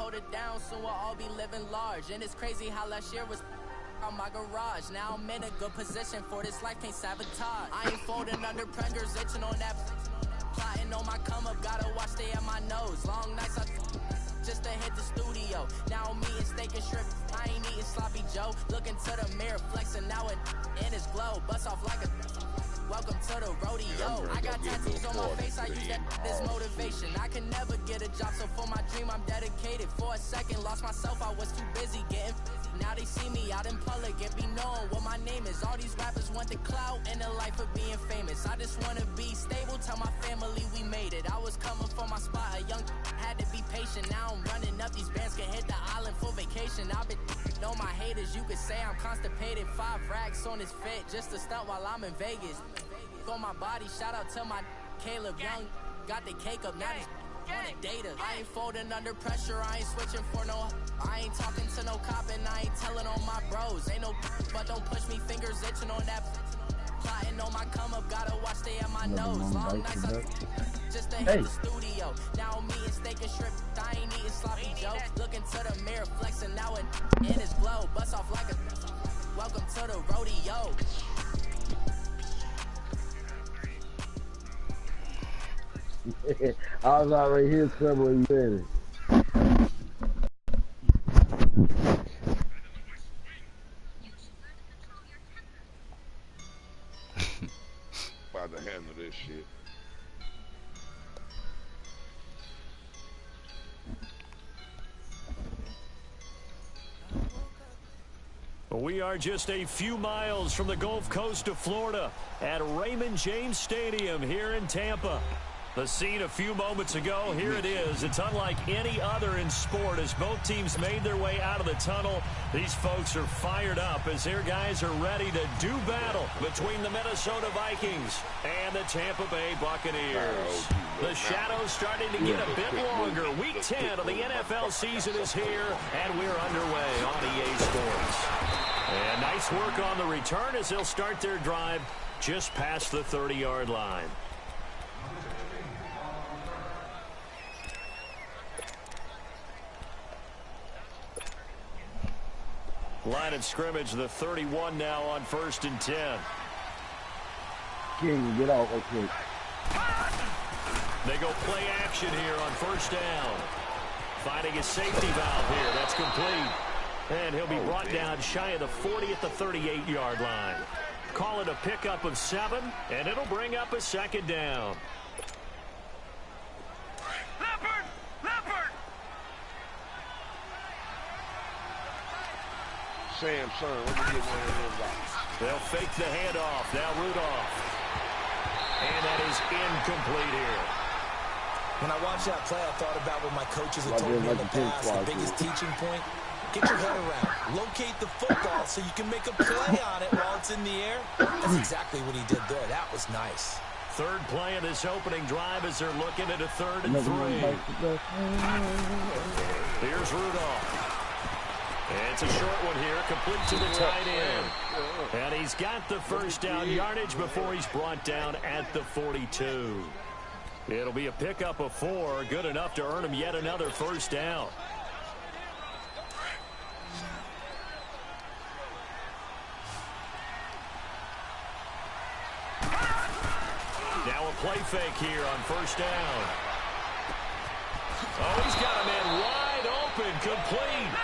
hold it down, soon we'll all be living large. And it's crazy how last year was on my garage. Now I'm in a good position for this life, can't sabotage. I ain't folding under pressures, itching on that. Plotting on my come up, gotta watch stay at my nose. Long nights just to hit the studio. Now I'm eating steak and shrimp, I ain't eating sloppy Joe. Looking to the mirror, flexing now in his glow. Bust off like a welcome to the rodeo. I got tattoos on my face, I use that as motivation. I can never get a job, so for my dream I'm dedicated. For a second, lost myself, I was too busy getting. Now they see me out in public and be knowing what my name is. All these rappers want the clout and the life of being famous. I just wanna be stable, tell my family we made it. I was coming from my spot, a young had to be patient. Now I'm running up, these bands can hit the island for vacation. I've been know my haters, you could say I'm constipated. 5 racks on his fit, just to stunt while I'm in Vegas. On my body, shout out to my Caleb Young. Got the cake up, now he's on the data. I ain't folding under pressure, I ain't switching for no. I ain't talking to no cop and I ain't telling on my bros. Ain't no but don't push me, fingers itching on that. Plotting on my come up, gotta watch stay at my nose. Long nights just to hit the studio. Now I'm eating steak and shrimp, I ain't eating sloppy Joe. Looking to the mirror, flexing now in his glow. Bust off like a welcome to the rodeo. I was already here several minutes. About to handle this shit. We are just a few miles from the Gulf Coast of Florida at Raymond James Stadium here in Tampa. The scene a few moments ago, here it is. It's unlike any other in sport as both teams made their way out of the tunnel. These folks are fired up as their guys are ready to do battle between the Minnesota Vikings and the Tampa Bay Buccaneers. The shadow's starting to get a bit longer. Week 10 of the NFL season is here, and we're underway on EA Sports. And nice work on the return as they'll start their drive just past the 30-yard line. Line of scrimmage, the 31 now on 1st and 10. King, get out real quick. They go play action here on 1st down. Finding a safety valve here. That's complete. And he'll be brought down shy of the 40 at the 38-yard line. Call it a pickup of 7, and it'll bring up a 2nd down. Sam, son, let me get one of them guys. They'll fake the handoff. Now Rudolph. And that is incomplete here. When I watched that play, I thought about what my coaches had told me in the past. The biggest teaching point, get your head around. Locate the football so you can make a play on it while it's in the air. That's exactly what he did there. That was nice. Third play of this opening drive as they're looking at a 3rd and 3. Here's Rudolph. It's a short one here, complete to the tight end. And he's got the 1st down yardage before he's brought down at the 42. It'll be a pickup of 4, good enough to earn him yet another 1st down. Now a play fake here on 1st down. Oh, he's got a man wide open, complete.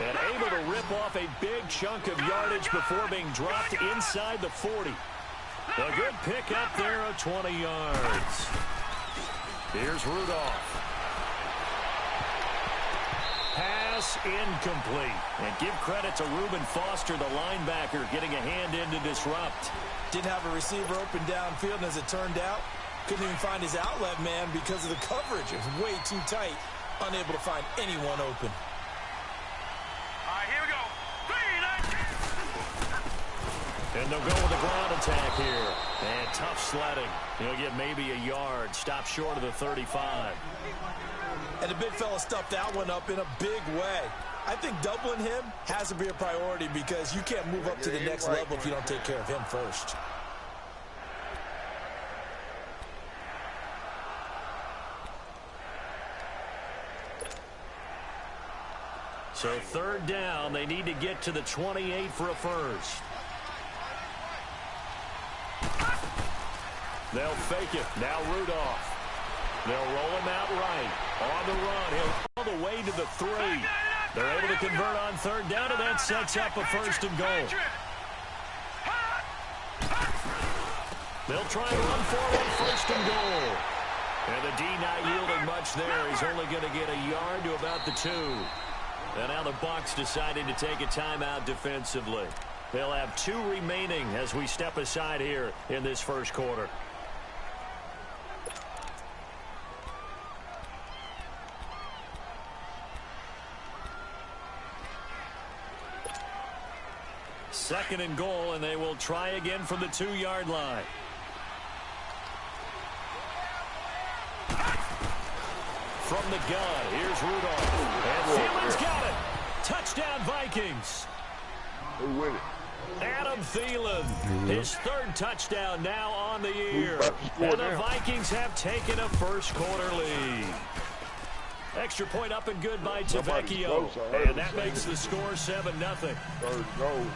And able to rip off a big chunk of yardage before being dropped inside the 40. A good pick up there of 20 yards. Here's Rudolph. Pass incomplete. And give credit to Reuben Foster, the linebacker, getting a hand in to disrupt. Didn't have a receiver open downfield, and as it turned out, couldn't even find his outlet man because of the coverage. It was way too tight, unable to find anyone open. And they'll go with the ground attack here. And tough sledding. He'll get maybe a yard. Stop short of the 35. And the big fella stuffed that one up in a big way. I think doubling him has to be a priority because you can't move up to the next level if you don't take care of him first. So third down, they need to get to the 28 for a first. They'll fake it. Now Rudolph. They'll roll him out right. On the run. He'll all the way to the 3. They're able to convert on third down, and that sets up a first and goal. They'll try and run for it, first and goal. And the D not yielding much there. He's only going to get a yard to about the 2. And now the Bucs deciding to take a timeout defensively. They'll have 2 remaining as we step aside here in this first quarter. Second and goal, and they will try again from the 2-yard line. From the gun, here's Rudolph. And Thielman's got it. Touchdown, Vikings. Who win it? Adam Thielen, his 3rd touchdown now on the year. And the Vikings have taken a first quarter lead. Extra point up and good by Tavecchio. And that makes the score 7-0. Third goal.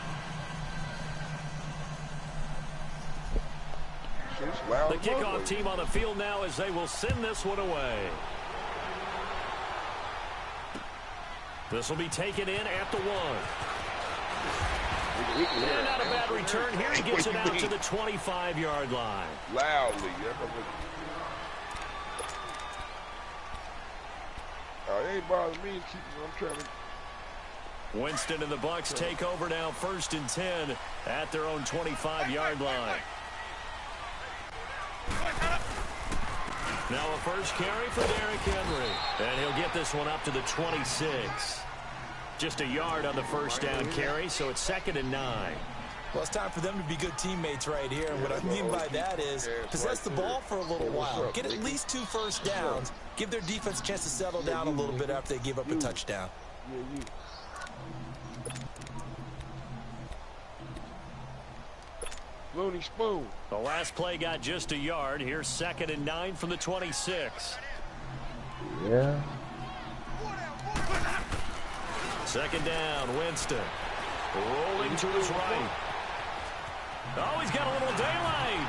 The kickoff team on the field now as they will send this one away. This will be taken in at the 1. And not a bad return here. He gets it out to the 25-yard line. Loudly. It ain't bothering me. I'm trying to. Winston and the Bucs take over now, 1st and 10 at their own 25-yard line. Now a first carry for Derrick Henry. And he'll get this one up to the 26. Just a yard on the first down carry, so it's 2nd and 9. Well, it's time for them to be good teammates right here. And what I mean by that is possess the ball for a little while. Get at least 2 first downs. Give their defense a chance to settle down a little bit after they give up a touchdown. Looney Spoon. The last play got just a yard. Here's 2nd and 9 from the 26. Yeah. 2nd down, Winston. Rolling to his right. Oh, he's got a little daylight.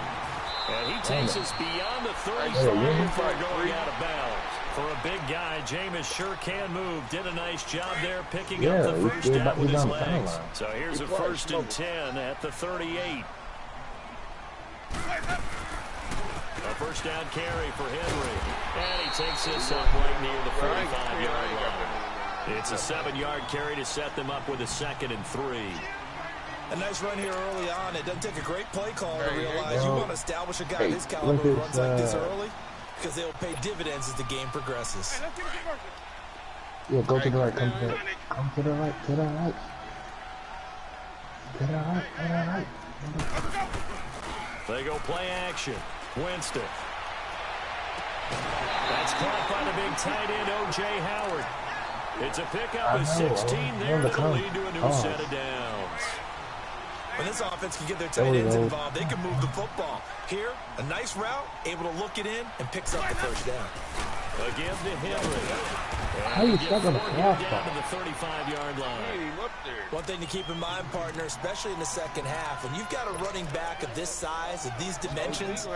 And he takes us beyond the 35 for going out of bounds. For a big guy, Jameis sure can move. Did a nice job there picking up the first down with his legs. So here's a 1st and 10 at the 38. A first down carry for Henry. And he takes this up right near the 45-yard line. It's a 7-yard carry to set them up with a 2nd and 3. A nice run here early on. It doesn't take a great play call to realize you want to establish a guy of this caliber who runs like this early because they'll pay dividends as the game progresses. Yeah, go to the right. Come to the right. Come to the right. To the right. To the right. To the right. They go play action. Winston. That's caught by the big tight end, O.J. Howard. It's a pickup of 16 there that'll lead to a new set of downs. When this offense can get their tight ends involved, they can move the football. Here, a nice route, able to look it in, and picks up the first down. Again to Henry. How are you stuck on the cross down to the 35-yard line. One thing to keep in mind, partner, especially in the second half, when you've got a running back of this size, of these dimensions,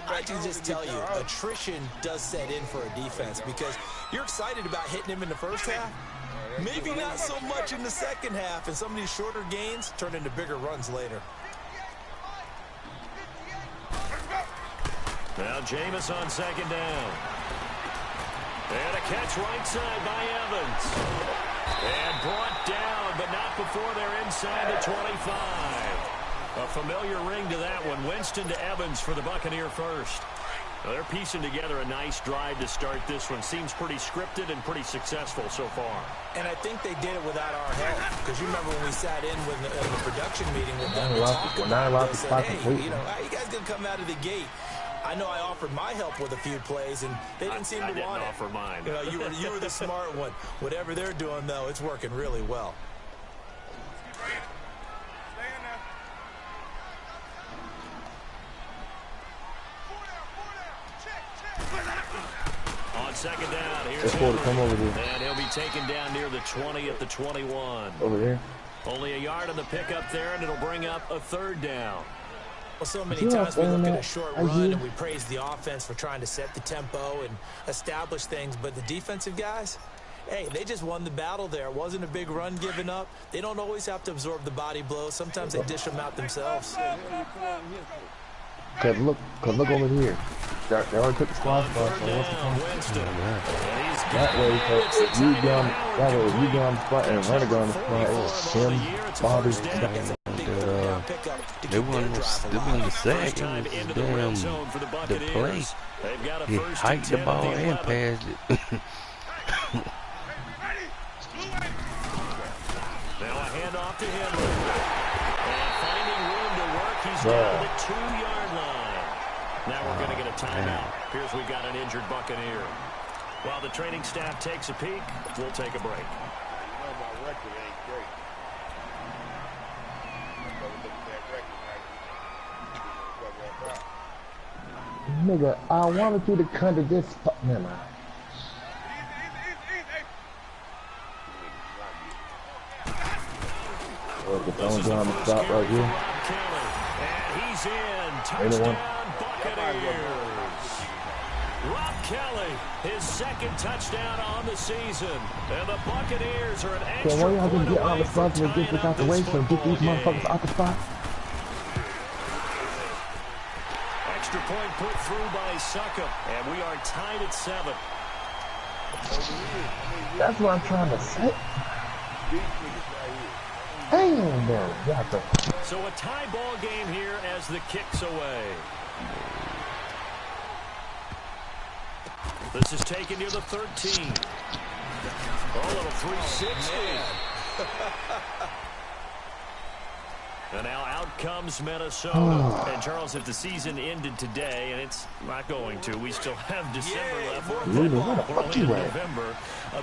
I can just tell you, attrition does set in for a defense because you're excited about hitting him in the first half. Maybe not so much in the second half, and some of these shorter gains turn into bigger runs later. Now Jameis on 2nd down. And a catch right side by Evans. And brought down, but not before they're inside the 25. A familiar ring to that one. Winston to Evans for the Buccaneer first. Well, they're piecing together a nice drive to start this one. Seems pretty scripted and pretty successful so far. And I think they did it without our help. Because you remember when we sat in with in the production meeting with them, we're not allowed to spot hey, complete. you know, how you guys going to come out of the gate? I know I offered my help with a few plays, and they didn't seem to want it. I didn't offer mine. You know, you were the smart one. Whatever they're doing, though, it's working really well. second down. Here's Henry. Come over here. And he'll be taken down near the 20 at the 21. Over there. Only a yard on the pickup there, and it'll bring up a third down. Well, so many times we look at a short run and we praise the offense for trying to set the tempo and establish things, but the defensive guys, hey, they just won the battle there. It wasn't a big run given up. They don't always have to absorb the body blows. Sometimes they dish them out themselves. Cause look over here. They already took the squad spot, so what's the point? That way, if you get on the spot and running on the spot, it was him, Bobby, they won the sack. It was the play. He hiked the ball and passed it. Now a handoff to Henry. And finding room to work, he's down to the 2-yard line. Now we're going to get a timeout. Appears we've got an injured Buccaneer. While the training staff takes a peek, we'll take a break. My record ain't great. Nigga, I wanted you to come to this spot. Never mind. The phone's on the stop right here. And he's in. Touchdown, Buccaneers. Rob Kelly, his second touchdown on the season. And the Buccaneers are an extra So why y'all point just get out away the spot from and get this tying out the up way this so get these football motherfuckers game. out the spot? Extra point put through by Succop. And we are tied at 7. That's what I'm trying to say. Damn, man. So a tie ball game here as the kick's away. This is taken near the 13. Oh, a little 360. And now out comes Minnesota. And Charles, if the season ended today, and it's not going to, we still have December left. We're only in November.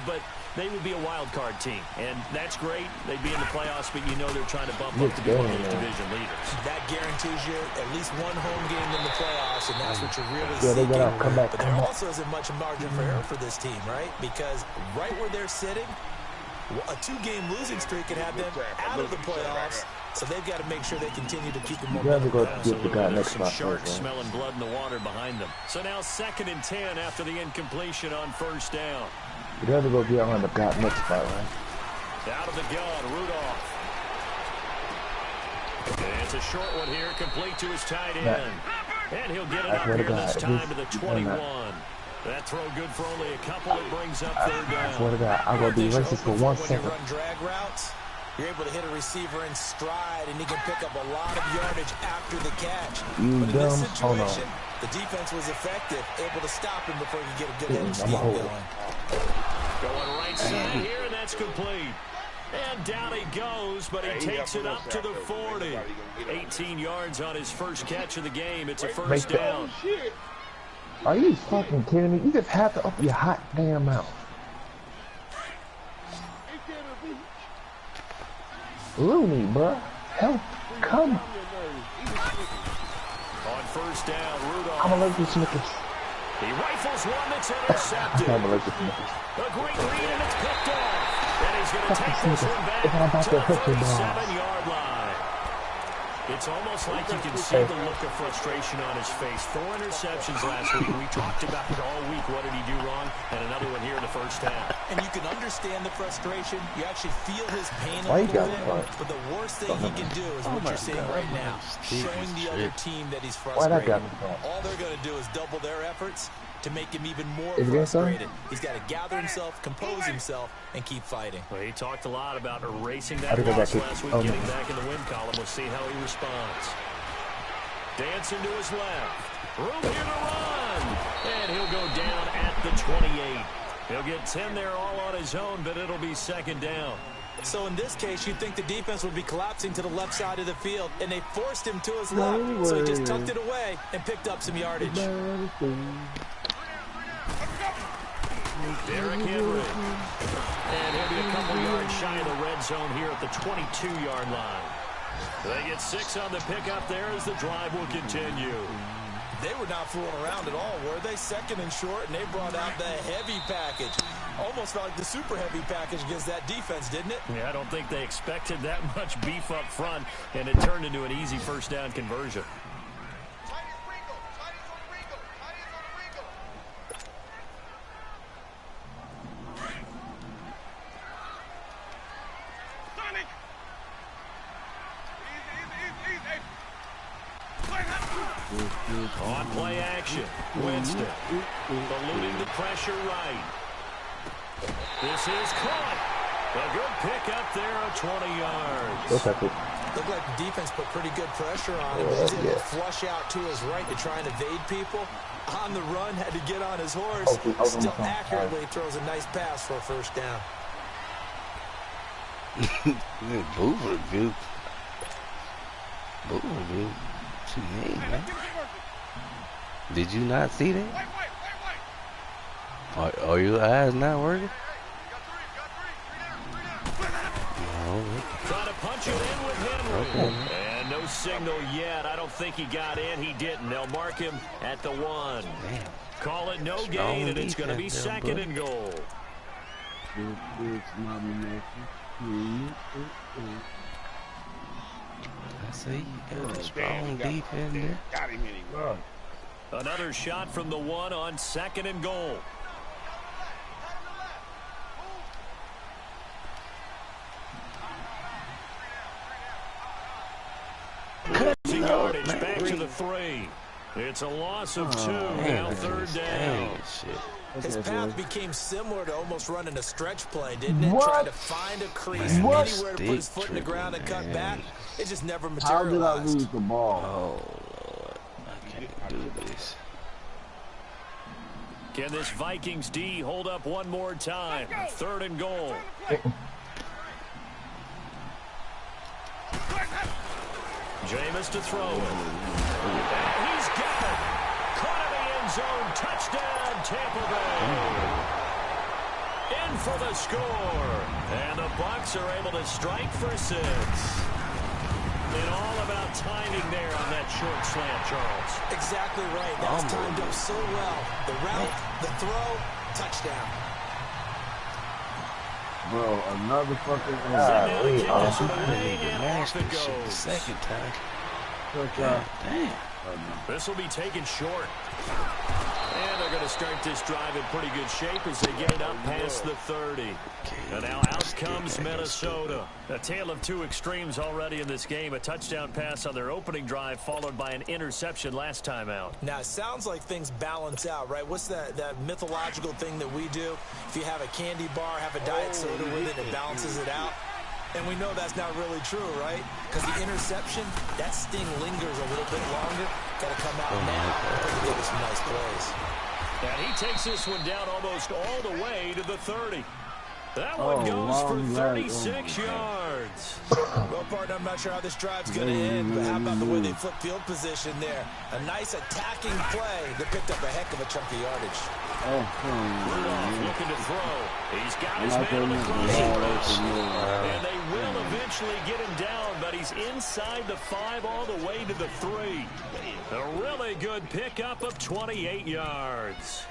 But they would be a wild card team. And that's great. They'd be in the playoffs, but you know they're trying to bump up to be one of those division leaders. That guarantees you at least one home game in the playoffs, and that's what you're really seeking. But there also isn't much margin for error for this team, right? Because right where they're sitting, a 2-game losing streak can have them out of the playoffs. So they've got to make sure they continue to keep the momentum. Some sharks smelling blood in the water behind them. So now 2nd and 10 after the incompletion on first down. You'd have to go get on the next spot, right? Out of the gun, Rudolph. And it's a short one here, complete to his tight end. And he'll get it up here this time to the 21. That throw good for only a couple. It brings up third down. I swear to God, I'm going to be racist for 1 second. When you run drag routes, you're able to hit a receiver in stride, and he can pick up a lot of yardage after the catch. But in this situation, the defense was effective, able to stop him before he could get a good end scheme going. Going right side here, and that's complete. And down he goes, but he takes it up to the 40. 18 yards on his first catch of the game. It's a first down. Are you fucking kidding me? You just have to open your hot damn mouth. Looney, bruh. Help. Come. On first down, Rudolph. I'm allergic to Snickers. He rifles one that's intercepted. I'm allergic to Snickers. A great read, and it's picked off. And he's going to take this one back to the 37-yard line. It's almost like you can see the look of frustration on his face. 4 interceptions last week. We talked about it all week. What did he do wrong? And another one here in the first half. And you can understand the frustration. You actually feel his pain a little bit. But the worst thing he can do is what you're seeing right now. Showing the other team that he's frustrated. All they're going to do is double their efforts to make him even more frustrated. He's got to gather himself, compose himself, and keep fighting. Well, he talked a lot about erasing that loss last week, getting back in the win column. We'll see how he responds. Dancing to his left. Room here to run. And he'll go down at the 28. He'll get 10 there all on his own, but it'll be second down. So in this case, you'd think the defense would be collapsing to the left side of the field, and they forced him to his left. So he just tucked it away and picked up some yardage. Derrick Henry. And he'll be a couple yards shy of the red zone here at the 22-yard line. They get 6 on the pickup there as the drive will continue. They were not fooling around at all, were they? Second and short, and they brought out the heavy package. Almost felt like the super heavy package against that defense, didn't it? Yeah, I don't think they expected that much beef up front, and it turned into an easy first down conversion. On play action, Winston eluding the pressure right. This is caught. A good pick up there of 20 yards. Looked like the defense put pretty good pressure on him. He's able to flush out to his right to try and evade people. On the run, had to get on his horse. Still accurately throws a nice pass for a first down. Boover Goop. Boover Goop. What you mean, man? Did you not see that? Are your eyes not working? No. Trying to punch it in with Henry. Okay. And no signal yet. I don't think he got in. He didn't. They'll mark him at the 1. Damn. Call it no gain, and it's going to be second and goal. I see you got a strong defense there. Got him anyway. Another shot from the 1 on second and goal. Yardage back to the 3. It's a loss of 2. Now third down. His path became similar to almost running a stretch play, didn't it? Trying to find a crease, anywhere to put his foot in the ground and cut back. It just never materialized. How did I lose the ball? Oh, Lord. I can't do this. Can this Vikings D hold up one more time? Third and goal. Jameis to throw it. And he's got it. Caught in the end zone. Touchdown, Tampa Bay. In for the score. And the Bucs are able to strike for 6. And all about timing there on that short slant, Charles. Exactly right. That was timed up so well. The route, the throw, touchdown. Bro, another fucking the second time. Damn. This will be taken short. And they're going to start this drive in pretty good shape as they get it up past the 30. And now out comes Minnesota. A tale of two extremes already in this game. A touchdown pass on their opening drive followed by an interception last time out. Now, it sounds like things balance out, right? What's that mythological thing that we do? If you have a candy bar, have a diet soda with it, it balances it out. And we know that's not really true, right? Because the interception, that sting lingers a little bit longer. Got to come out now and put together some nice plays. And he takes this one down almost all the way to the 30. That one goes for 36 yards. Well, partner, I'm not sure how this drive's going to end, but how about the way they flip field position there? A nice attacking play that picked up a heck of a chunk of yardage. Rudolph looking to throw. He's got his man on the cross. And they will eventually get him down, but he's inside the 5 all the way to the 3. A really good pickup of 28 yards.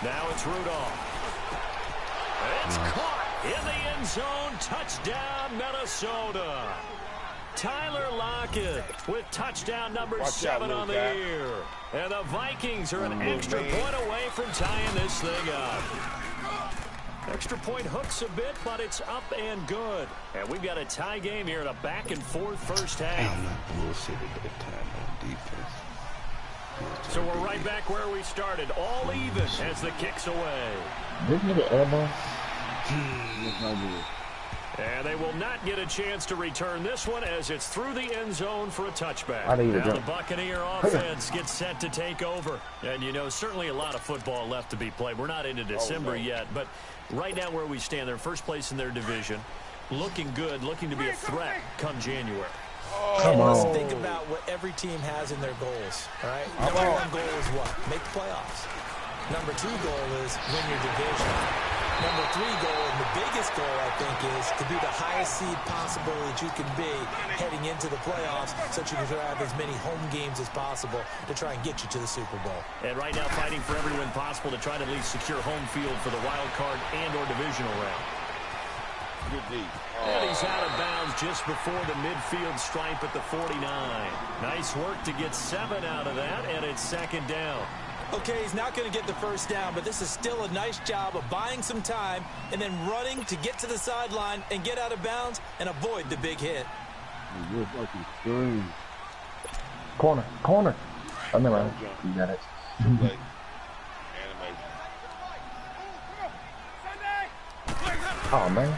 Now it's Rudolph. It's caught in the end zone. Touchdown, Minnesota. Tyler Lockett with touchdown number 7 on the year. And the Vikings are an extra point away from tying this thing up. Extra point hooks a bit, but it's up and good. And we've got a tie game here in a back-and-forth first half. I'm not bullshit at that time on defense. So we're right back where we started, all even as the kick's away. Didn't get an elbow? And they will not get a chance to return this one as it's through the end zone for a touchback. Now the Buccaneer offense gets set to take over. And, you know, certainly a lot of football left to be played. We're not into December yet, but right now where we stand, they're first place in their division. Looking good, looking to be a threat come January. Come on. Think about what every team has in their goals, all right? Number one goal is what? Make the playoffs. Number two goal is win your division. Number three goal, and the biggest goal, I think, is to be the highest seed possible that you can be heading into the playoffs so that you can have as many home games as possible to try and get you to the Super Bowl. And right now fighting for every win possible to try to at least secure home field for the wild card and or divisional round. Good D. And he's out of bounds just before the midfield stripe at the 49. Nice work to get 7 out of that, and it's second down. Okay, he's not going to get the first down, but this is still a nice job of buying some time and then running to get to the sideline and get out of bounds and avoid the big hit. Corner. Oh, never mind. You got it. Oh, man.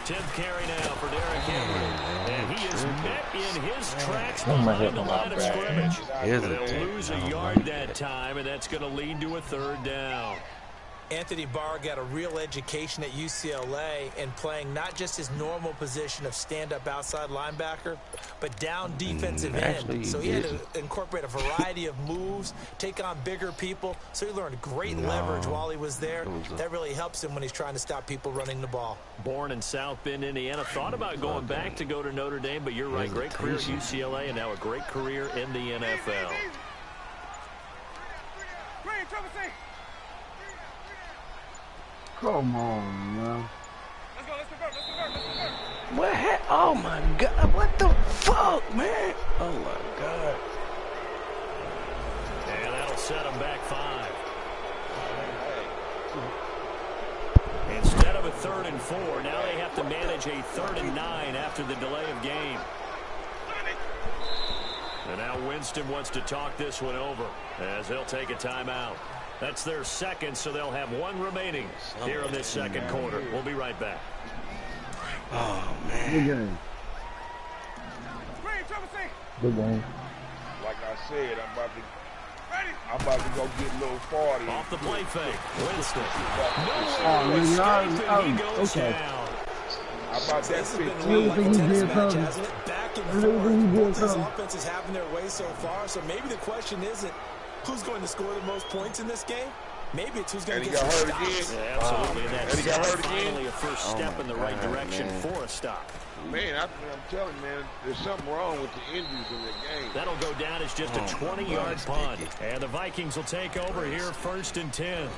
10th carry now for Derrick Henry. And he is met in his tracks behind the line of scrimmage. They'll lose a yard that time, and that's going to lead to a third down. Anthony Barr got a real education at UCLA and playing not just his normal position of stand-up outside linebacker, but down defensive end. So he had to incorporate a variety of moves, take on bigger people. So he learned great leverage while he was there. That really helps him when he's trying to stop people running the ball. Born in South Bend, Indiana. Thought about going back to go to Notre Dame, but you're right. Great career at UCLA and now a great career in the NFL. Come on, man. Let's go. What? Oh my God! What the fuck, man? Oh my God! And that'll set them back 5. Instead of a 3rd and 4, now they have to manage a 3rd and 9 after the delay of game. And now Winston wants to talk this one over as he'll take a timeout. That's their second, so they'll have 1 remaining here in this second quarter. We'll be right back. Oh, man. Good game. Good game. Like I said, I'm about to go get a little 40. Off the play fake. Winston. Oh, he goes okay. down. How about that This has been 15? a real like a tennis Really match, good hasn't it? Back and Really forth. good Both these cover. offenses having their way so far. So maybe the question isn't who's going to score the most points in this game. Maybe it's who's going And to he get got some hurt stops. again. Yeah, absolutely. And And he got that's hurt again? finally a first step in the right direction man. for a stop. Man, I'm telling you, man, there's something wrong with the injuries in the game. That'll go down as just a 20-yard punt. And the Vikings will take over here 1st and 10.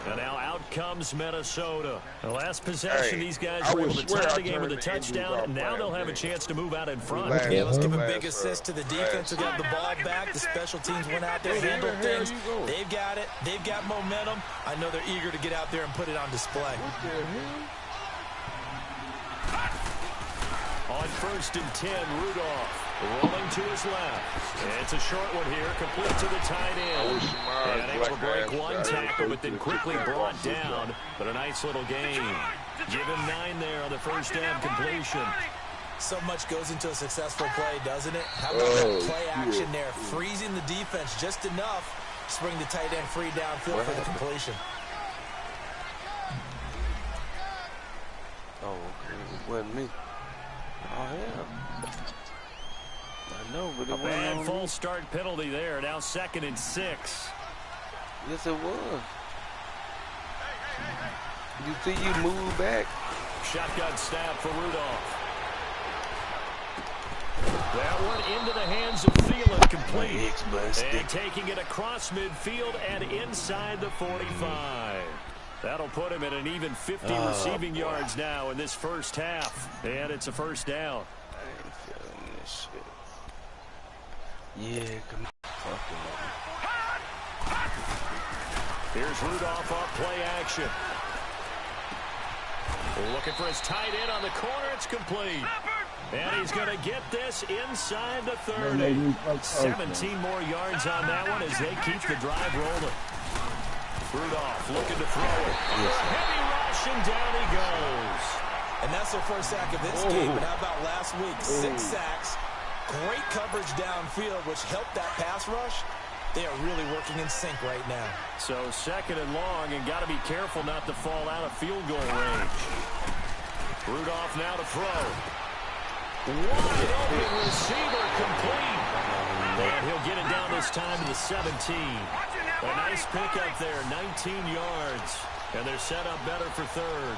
And now out comes Minnesota. The last possession, Hey, these guys I were would able to swear tie I the game with a turned the injuries touchdown. off And now last they'll have a game. chance to move out in front. Last- Yeah, let's give a last, big assist to the defense who got the ball back. The special teams went out there, handled things. They've got it. They've got momentum. I know they're eager to get out there and put it on display. On 1st and 10, Rudolph rolling to his left. It's a short one here, complete to the tight end. And able to break one tackle, but then quickly brought down. But a nice little gain. Give him 9 there on the first down completion. So much goes into a successful play, doesn't it? How about that play action there? Freezing the defense just enough to bring the tight end free downfield for the completion. Oh, okay. It wasn't me. Oh, yeah. I know, but it A wasn't bad on false start penalty there. Now 2nd and 6. Yes, it was. You see you move back. Shotgun snap for Rudolph. That one into the hands of Thielen, complete. And taking it across midfield and inside the 45. That'll put him at an even 50 receiving yards now in this first half. And it's a first down. I ain't feeling this shit. Yeah, come on. Here's Rudolph off play action. Looking for his tight end on the corner. It's complete. And he's going to get this inside the 30. 17 more yards on that one as they keep the drive rolling. Rudolph looking to throw it. Heavy rush, and down he goes. And that's their first sack of this game. But how about last week? 6 sacks. Great coverage downfield, which helped that pass rush. They are really working in sync right now. So 2nd and long, and got to be careful not to fall out of field goal range. Rudolph now to throw. Wide open receiver, complete. And he'll get it down this time to the 17. A nice pickup there, 19 yards. And they're set up better for third.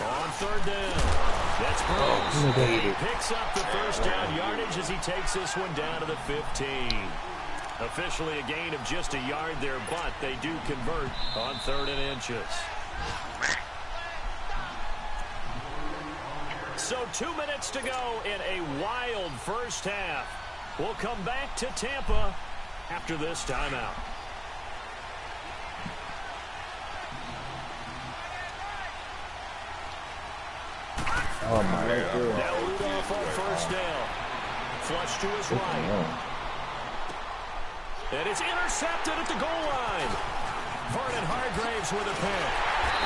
On third down. That's Brooks. He picks up the first down yardage as he takes this one down to the 15. Officially a gain of just a yard there, but they do convert on 3rd and inches. So 2 minutes to go in a wild first half. We'll come back to Tampa after this timeout. Oh my God. Now Rudolph on first down. Flush to his right. And it's intercepted at the goal line. Vernon Hargraves with a pick.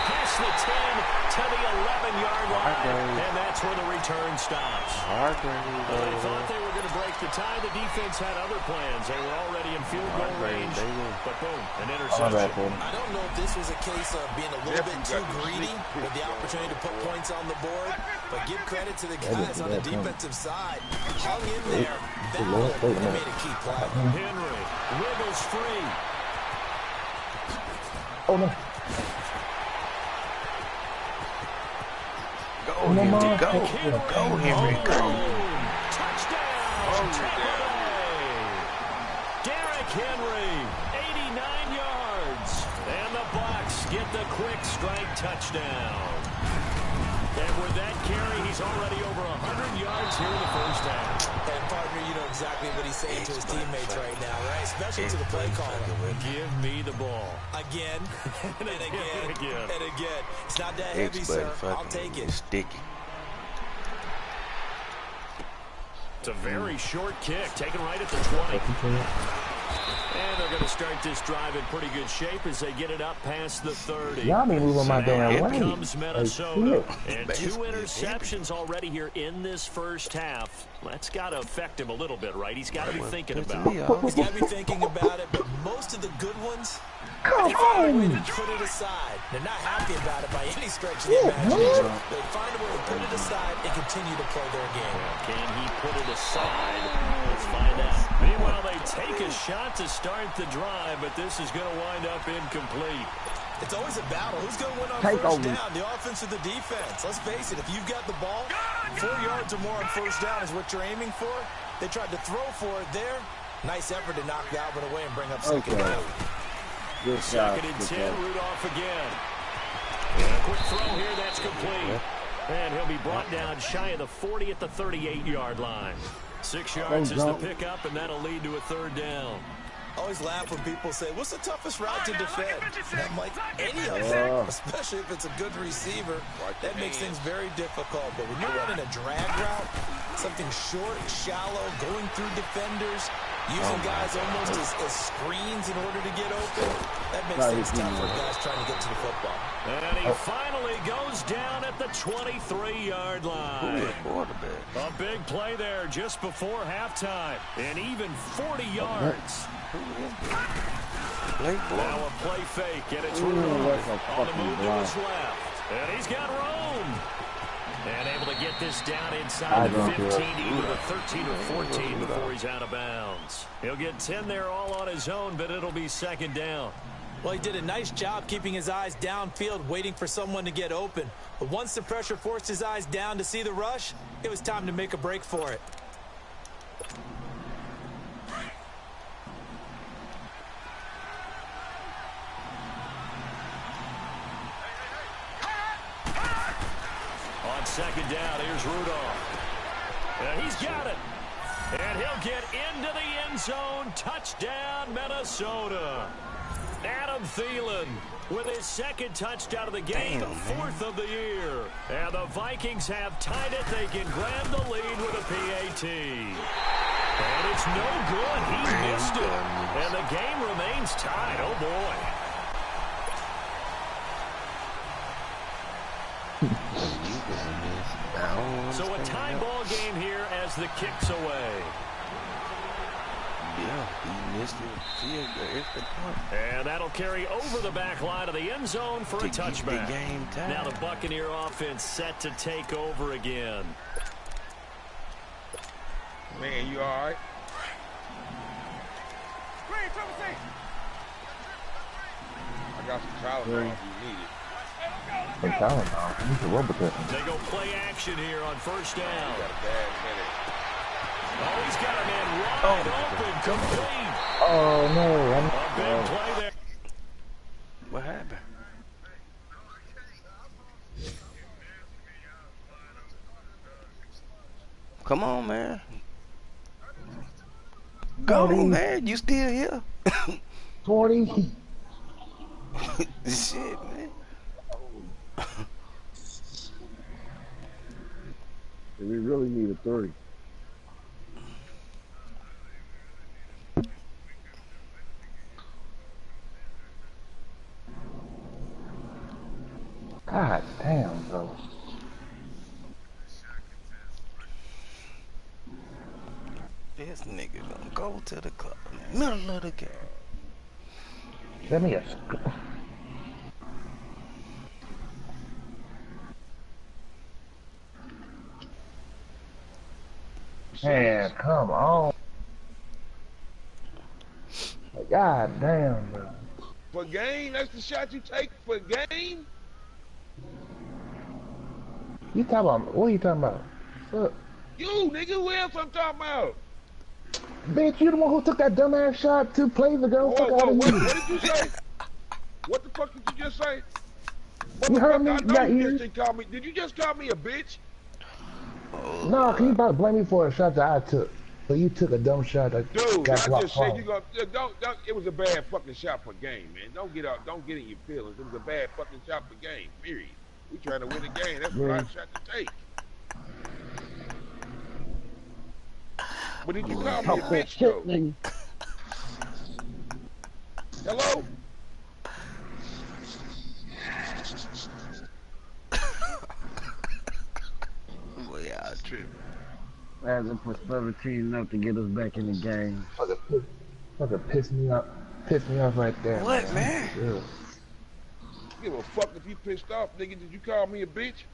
Past the 10 to the 11-yard line. And that's where the return stops. They thought they were going to break the tie. The defense had other plans. They were already in field goal range. But boom, an interception. I don't know if this was a case of being a little bit too greedy with the opportunity to put points on the board. But give credit to the guys on the defensive side. Hung in there, battled, and made a key play. Henry wiggles free. Oh no. Go, Henry, go. Go, Henry, go. Touchdown, Tampa Bay. Derrick Henry, 89 yards. And the Bucs get the quick strike touchdown. And with that carry, he's already over 100 yards here in the first half. And, partner, you know exactly what he's saying to his teammates right now, right? Especially to the play caller. Give me the ball. Again, and again, and again. It's not that heavy, sir. I'll take it. Sticky. It's a very short kick, taken right at the 20. And they're going to start this drive in pretty good shape as they get it up past the 30. Y'all be moving my damn Here way. comes Minnesota. And 2 interceptions already here in this first half. That's got to affect him a little bit, right? He's got to be thinking about it. He's got to be thinking about it, but most of the good ones, Come they find a way on. to put it aside. They're not happy about it by any stretch of the imagination. They find a way to put it aside and continue to play their game. Can he put it aside? Let's find out. Meanwhile, they take a shot to start the drive, but this is going to wind up incomplete. It's always a battle. Who's going to win on first down, the offense or the defense? Let's face it, if you've got the ball, 4 yards or more on first down is what you're aiming for. They tried to throw for it there. Nice effort to knock Galvin away and bring up second down. Good shot. 2nd and 10, Rudolph again. And a quick throw here, that's complete. And he'll be brought down shy of the 40 at the 38-yard line. 6 yards is the pickup, and that'll lead to a 3rd down. Always laugh when people say, what's the toughest route to defend? And I'm like, any of them, especially if it's a good receiver. That makes things very difficult. But when you're running a drag route, something short, shallow, going through defenders, using guys almost as screens in order to get open, that makes things tough for guys trying to get to the football. And he finally goes down at the 23-yard line. A big play there just before halftime. And even 40 yards. Now a play fake, and it's Rudolph on the move to his left. And he's got room. And able to get this down inside the 15, either 13 or 14 before he's out of bounds. He'll get 10 there all on his own, but it'll be 2nd down. Well, he did a nice job keeping his eyes downfield, waiting for someone to get open. But once the pressure forced his eyes down to see the rush, it was time to make a break for it. On 2nd down, here's Rudolph. And he's got it. And he'll get into the end zone. Touchdown, Minnesota. Adam Thielen with his 2nd touchdown of the game, 4th of the year. And the Vikings have tied it. They can grab the lead with a PAT. And it's no good. He missed it. And the game remains tied. Oh, boy. So a tie ball game here as the kick's away. Yeah, he missed it. And that'll carry over the back line of the end zone for a touchback. Now the Buccaneer offense set to take over again. Man, you all right? Green, triple C. I got some Tylenol if you need it. Some Tylenol. I need some Robitussin. They go play action here on first down. You got a bad minute. Oh, he's got a man wide open, complete. Oh, no. A big play there. What happened? Come on, man. Go, man. You still here? 40. Shit, man. We really need a 30. God damn, bro. This nigga gonna go to the club in the middle of the game. Let me a... Man, come on. God damn, bro. For game? That's the shot you take for game? You talking about, what are you talking about? Look. You, nigga, who else I'm talking about? Bitch, you the one who took that dumbass shot 2 plays ago? Fuck out of what you. did you say? What the fuck did you just say? What You the heard fuck? me? I You know got you ears? just didn't call me. Did you just call me a bitch? No, can you about to blame me for a shot that I took? So you took a dumb shot that Dude, got I blocked just said wrong. you gonna don't. It was a bad fucking shot for game, man. Don't get out. Don't get in your feelings. It was a bad fucking shot for game. Period. We trying to win the game. That's the right shot to take. But did you call me a bitch though? Hello? Boy, y'all tripping. Hasn't for 17 enough to get us back in the game. Fucking piss me off. Piss me off right there. What, man? Yeah. Give a fuck if you pissed off, nigga. Did you call me a bitch?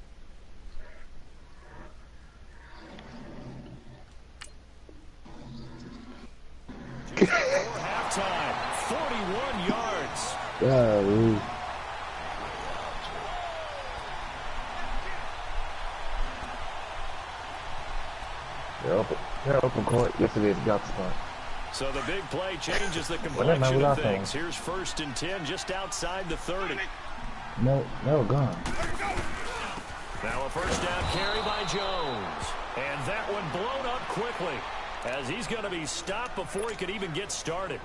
Halftime, 41 yards. Golly. They're open court. Yesterday it's got spot. So the big play changes the complexion of things. Here's 1st and 10 just outside the 30. No, gone. Now a first down carry by Jones. And that one blown up quickly as he's going to be stopped before he could even get started.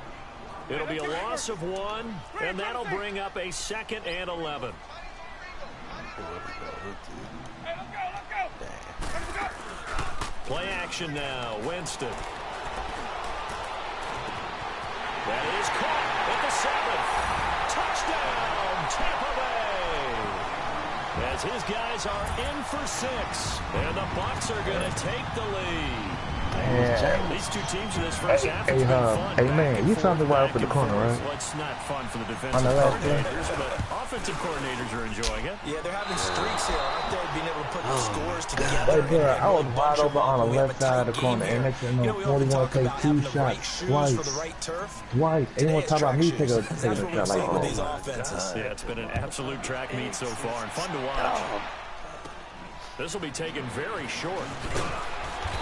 It'll be a loss of 1, and that'll bring up a 2nd and 11. Play action now, Winston. That is caught at the 7th. Touchdown, Tampa Bay. As his guys are in for 6, and the Bucs are going to take the lead. Yeah. These two teams in this first half, it's been fun. Hey man, you talking right up in the corner, right? Well, it's not fun for the defensive On the left coordinators, but offensive coordinators are enjoying it. Yeah, they're having streaks here, aren't they? Being able to put the scores together. Right there, I was wide open on the left side of the corner, and next thing you know, 41 take 2 shots twice. Anyone talk about me taking a shot like that? Yeah, it's been an absolute track meet so far, and fun to watch. This will be taken very short.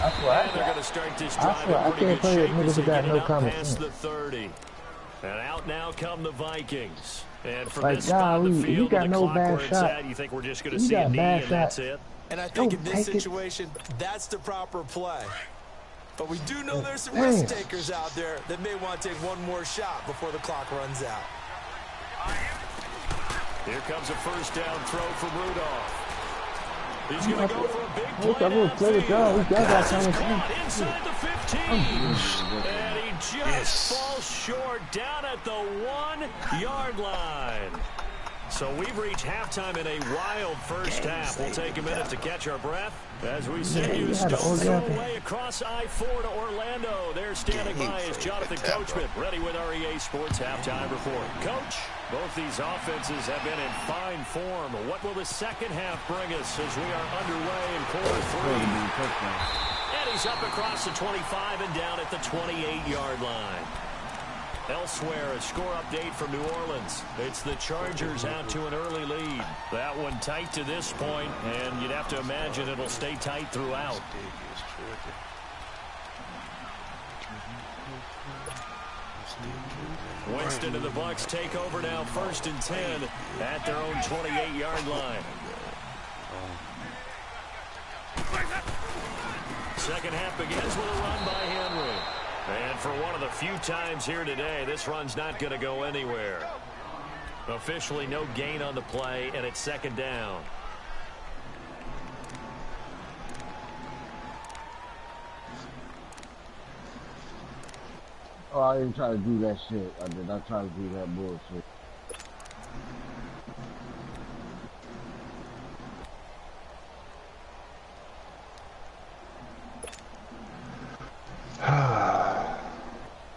I swear, And they're going to start this drive I in pretty can't good play shape with as niggas they who got get no it up common past sense. the 30. And out now come the Vikings. And from Like, this spot on the golly, you field, got the no clock bad where it's shot. at, you think we're just going to You see got a knee bad and that's shot. it? And I think Don't in this take it. situation, that's the proper play. But we do know there's some risk takers out there that may want to take one more shot before the clock runs out. Here comes a first down throw from Rudolph. He's going to go for a big play downfield. We got that kind of caught inside the 15. And he just falls short down at the 1-yard line. So we've reached halftime in a wild first half. We'll take a minute to catch our breath as we send you stones away across I-4 to Orlando. There standing by is Jonathan Coachman, ready with our EA Sports Halftime Report. Coach, both these offenses have been in fine form. What will the second half bring us as we are underway in quarter 3? And he's up across the 25 and down at the 28-yard line. Elsewhere, a score update from New Orleans. It's the Chargers out to an early lead. That one tight to this point, and you'd have to imagine it'll stay tight throughout. Winston and the Bucs take over now, 1st and 10 at their own 28-yard line. Second half begins with a run by Henry. And for one of the few times here today, this run's not going to go anywhere. Officially no gain on the play, and it's 2nd down. Oh, I didn't try to do that shit. I did not try to do that bullshit.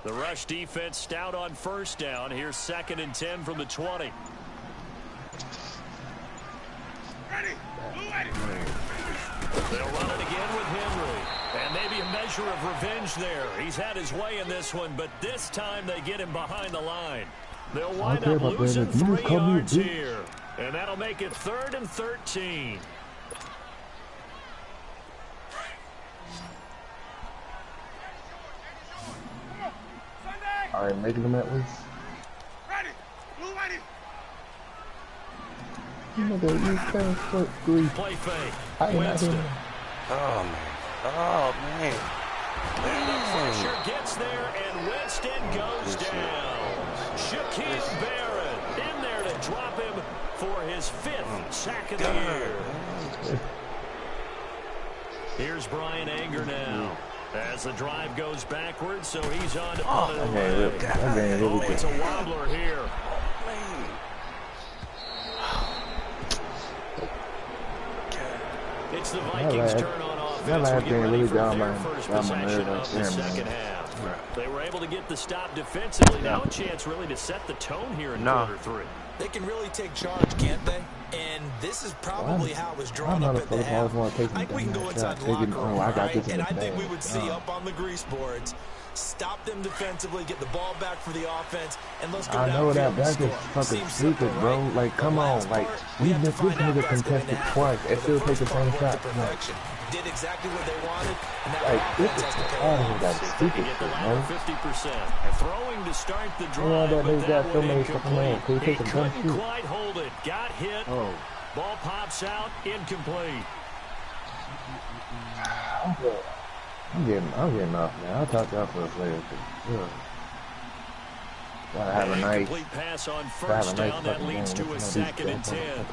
The rush defense stout on 1st down. Here's 2nd and 10 from the 20. They'll run it again with Henry. And maybe a measure of revenge there. He's had his way in this one, but this time they get him behind the line. They'll wind up losing 3 yards here. And that'll make it 3rd and 13. All right, making them at least. Play fake. Winston. Oh, man. Oh, man. And the pressure gets there, and Winston goes down. Shaquille Barrett in there to drop him for his 5th sack of the year. Here's Brian Anger now. As the drive goes backwards, so he's on to punt it away. Oh, it's a wobbler here. It's the Vikings' turn on offense. We get ready for their first possession of the second half. They were able to get the stop defensively. Now a chance really to set the tone here in quarter 3. They can really take charge, can't they? And this is probably how it was drawn up at the half. I think we can go inside the locker room, right? And I think we would see up on the grease boards, stop them defensively, get the ball back for the offense, and let's go down. I know that back is fucking stupid, bro. Like, come on. Like, we just nigga contested twice. It still takes the same shot. Did exactly what they wanted, and that offense has to pay off. That's stupid shit, man. 50%. Throwing to start the drive, but that one incomplete. He couldn't quite hold it. Got hit. Ball pops out, incomplete. I'm getting off, man. I'll talk to y'all for a second. Gotta have a nice pass on 1st down that leads to a 2nd and 10.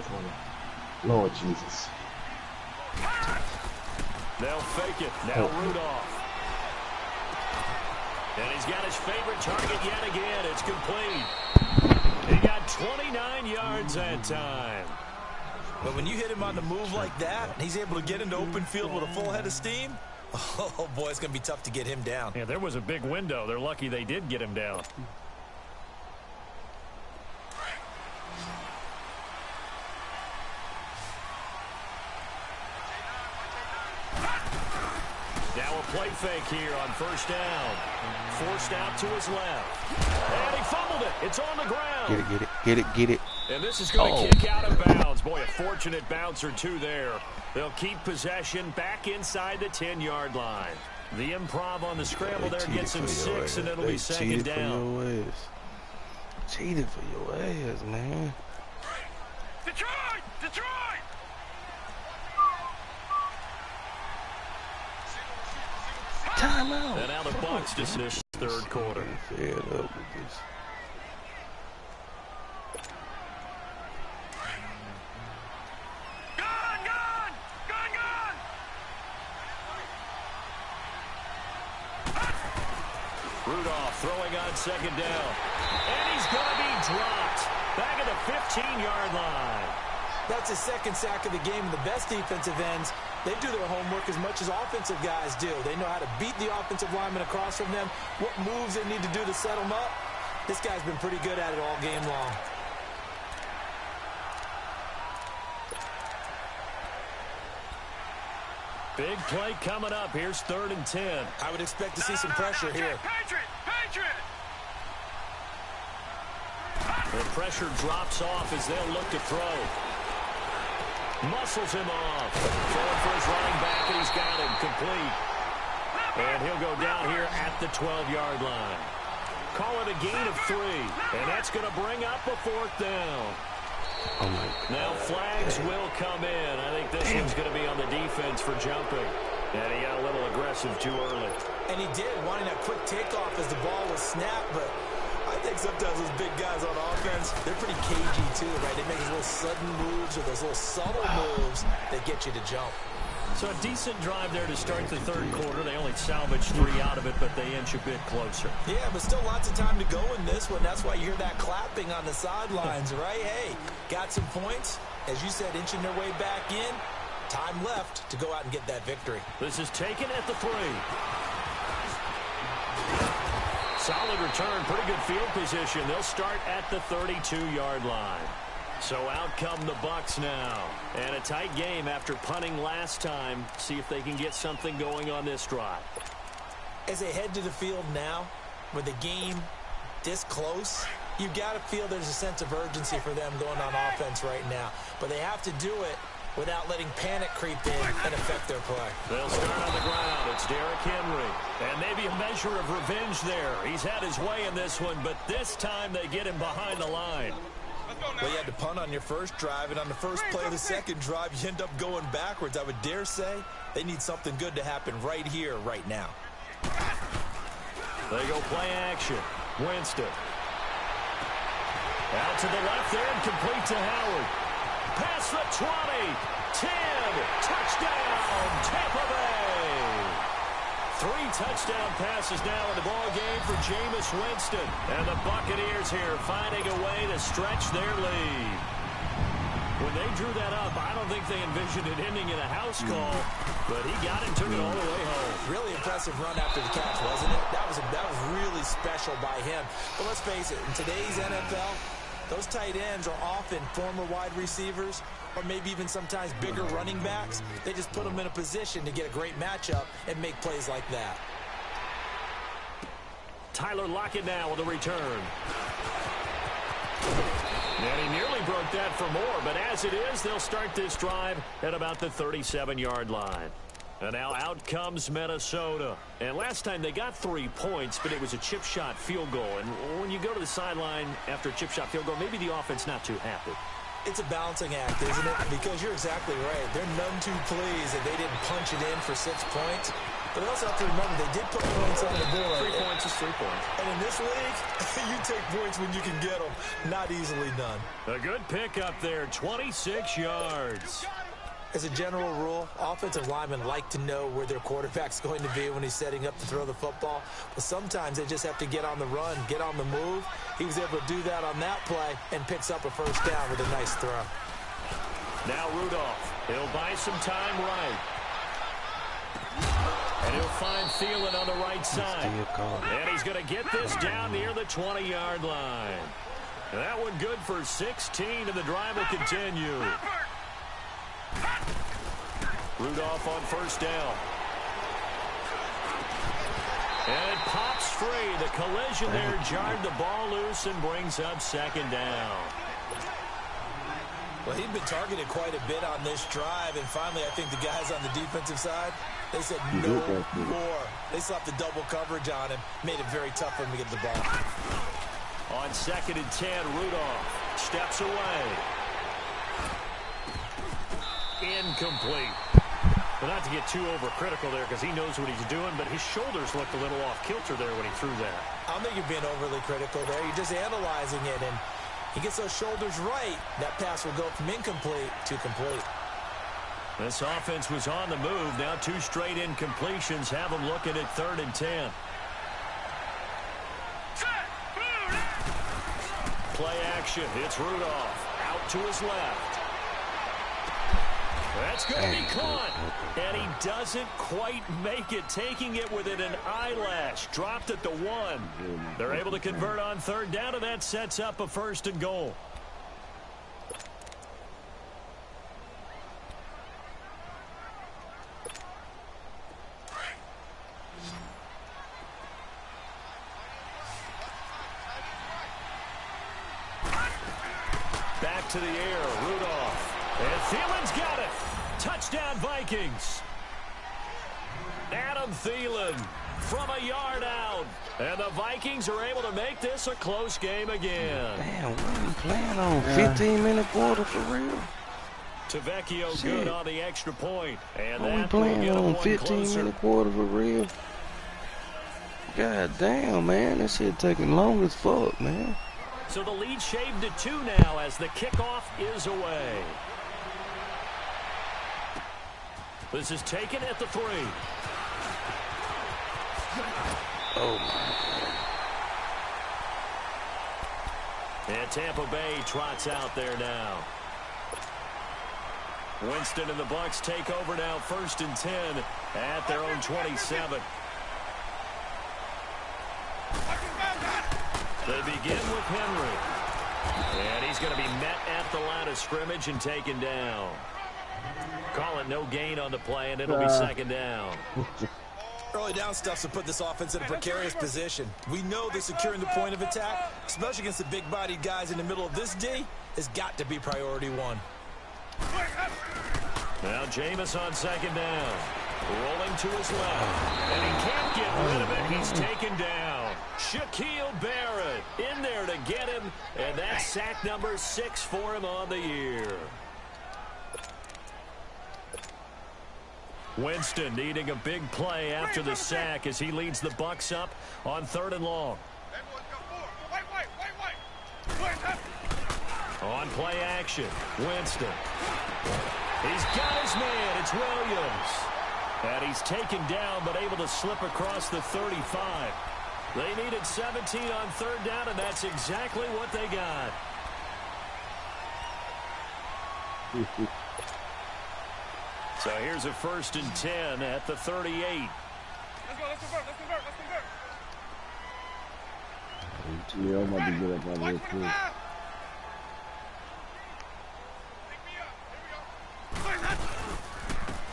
Lord Jesus. They'll fake it. Now Rudolph. And he's got his favorite target yet again. It's complete. He got 29 yards that time. But when you hit him on the move like that, and he's able to get into open field with a full head of steam, oh, boy, it's going to be tough to get him down. Yeah, there was a big window. They're lucky they did get him down. Now a play fake here on 1st down. Forced out to his left. And he fumbled it. It's on the ground. Get it. And this is going to kick out of bounds. Boy, a fortunate bounce or two there. They'll keep possession back inside the 10-yard line. The improv on the scramble there gets him 6, and it'll be 2nd down. Cheated for your ass, man. Detroit! Timeout. And now the Bucs dismiss 3rd quarter. Fed up with this. Rudolph throwing on 2nd down. And he's going to be dropped. Back at the 15-yard line. That's his 2nd sack of the game. And the best defensive ends, they do their homework as much as offensive guys do. They know how to beat the offensive lineman across from them, what moves they need to do to set them up. This guy's been pretty good at it all game long. Big play coming up. Here's 3rd and 10. I would expect to see some pressure here. Patriot! The pressure drops off as they'll look to throw. Muscles him off. Throwing for his running back, and he's got him complete. And he'll go down here at the 12-yard line. Call it a gain of 3, and that's going to bring up a 4th down. Oh my God. Now flags will come in. I think this one's going to be on the defense for jumping. And he got a little aggressive too early. And he did, wanting a quick takeoff as the ball was snapped, but I think sometimes those big guys on offense, they're pretty cagey too, right? They make those little sudden moves or those little subtle moves that get you to jump. So a decent drive there to start the 3rd quarter. They only salvaged 3 out of it, but they inch a bit closer. Yeah, but still lots of time to go in this one. That's why you hear that clapping on the sidelines, right? Hey, got some points. As you said, inching their way back in. Time left to go out and get that victory. This is taken at the 3. Solid return, pretty good field position. They'll start at the 32-yard line. So out come the Bucs now. And a tight game after punting last time. See if they can get something going on this drive. As they head to the field now, with the game this close, you've got to feel there's a sense of urgency for them going on offense right now. But they have to do it without letting panic creep in and affect their play. They'll start on the ground. It's Derrick Henry. And maybe a measure of revenge there. He's had his way in this one, but this time they get him behind the line. Well, you had to punt on your first drive, and on the first play of the second drive, you end up going backwards. I would dare say they need something good to happen right here, right now. They go play action. Winston. Out to the left there and complete to Howard. Past the 20, 10, touchdown, Tampa Bay. 3 touchdown passes now in the ball game for Jameis Winston. And the Buccaneers here finding a way to stretch their lead. When they drew that up, I don't think they envisioned it ending in a house call, but he got it, took it all the way home. Really impressive run after the catch, wasn't it? That was really special by him. But let's face it, in today's NFL, those tight ends are often former wide receivers or maybe even sometimes bigger running backs. They just put them in a position to get a great matchup and make plays like that. Tyler Lockett now with a return. And he nearly broke that for more, but as it is, they'll start this drive at about the 37-yard line. And now out comes Minnesota. And last time they got 3 points, but it was a chip shot field goal. And when you go to the sideline after a chip shot field goal, maybe the offense not too happy. It's a balancing act, isn't it? Because you're exactly right. They're none too pleased that they didn't punch it in for 6 points. But they also have to remember they did put points on the board. 3 points is 3 points. And in this league, you take points when you can get them. Not easily done. A good pick up there, 26 yards. As a general rule, offensive linemen like to know where their quarterback's going to be when he's setting up to throw the football. But sometimes they just have to get on the run, get on the move. He was able to do that on that play and picks up a first down with a nice throw. Now Rudolph. He'll buy some time right. And he'll find Thielen on the right side. And he's going to get this down near the 20-yard line. And that one good for 16, and the drive will continue. Rudolph on first down. And it pops free. The collision there jarred the ball loose and brings up second down. Well, he'd been targeted quite a bit on this drive, and finally I think the guys on the defensive side, they said no more. They slapped the double coverage on him, made it very tough for him to get the ball. On 2nd and 10, Rudolph steps away. Incomplete. But not to get too overcritical there because he knows what he's doing, but his shoulders looked a little off kilter there when he threw that. I don't think you're being overly critical there. You're just analyzing it, and he gets those shoulders right. That pass will go from incomplete to complete. This offense was on the move. Now 2 straight incompletions have them looking at 3rd and 10. Play action. It's Rudolph. Out to his left. That's going to be caught. And he doesn't quite make it, taking it within an eyelash. Dropped at the 1. They're able to convert on 3rd down, and that sets up a 1st and goal. to the air. Rudolph. And Thielen's got it. Touchdown, Vikings. Adam Thielen from a yard out. And the Vikings are able to make this a close game again. Damn, what are you playing on? 15-minute quarter for real? Tavecchio Shit. good on the extra point. And Are we that will playing get him on one 15-minute quarter for real? God damn, man. This shit taking long as fuck, man. So the lead shaved to 2 now as the kickoff is away. This is taken at the 3. Oh, my God. And Tampa Bay trots out there now. Winston and the Bucs take over now, 1st and 10 at their own 27. They begin with Henry. And he's going to be met at the line of scrimmage and taken down. Call it no gain on the play, and it'll be 2nd down. Early down stuff's to put this offense in a precarious position. We know that securing the point of attack, especially against the big-bodied guys in the middle of this D, has got to be priority 1. Now Jameis on 2nd down. Rolling to his left. And he can't get rid of it. He's taken down. Shaquille Barrett in there to get him. And that's sack number 6 for him on the year. Winston needing a big play after the sack as he leads the Bucs up on 3rd and long. On play action, Winston. He's got his man. It's Williams. And he's taken down but able to slip across the 35. They needed 17 on 3rd down, and that's exactly what they got. So here's a 1st and 10 at the 38. Let's convert. Yeah, I'm about to get up out of here, too.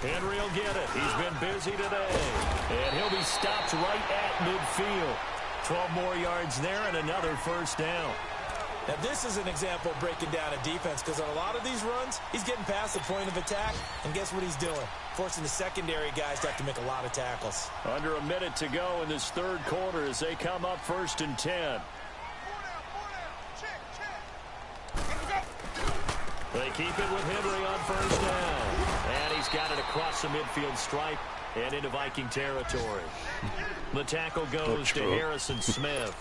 Henry will get it. He's been busy today. And he'll be stopped right at midfield. 12 more yards there and another 1st down. Now, this is an example of breaking down a defense because on a lot of these runs, he's getting past the point of attack, and guess what he's doing? Forcing the secondary guys to have to make a lot of tackles. Under a minute to go in this 3rd quarter as they come up 1st and 10. They keep it with Henry on 1st down. And he's got it across the midfield stripe and into Viking territory. The tackle goes to Harrison Smith.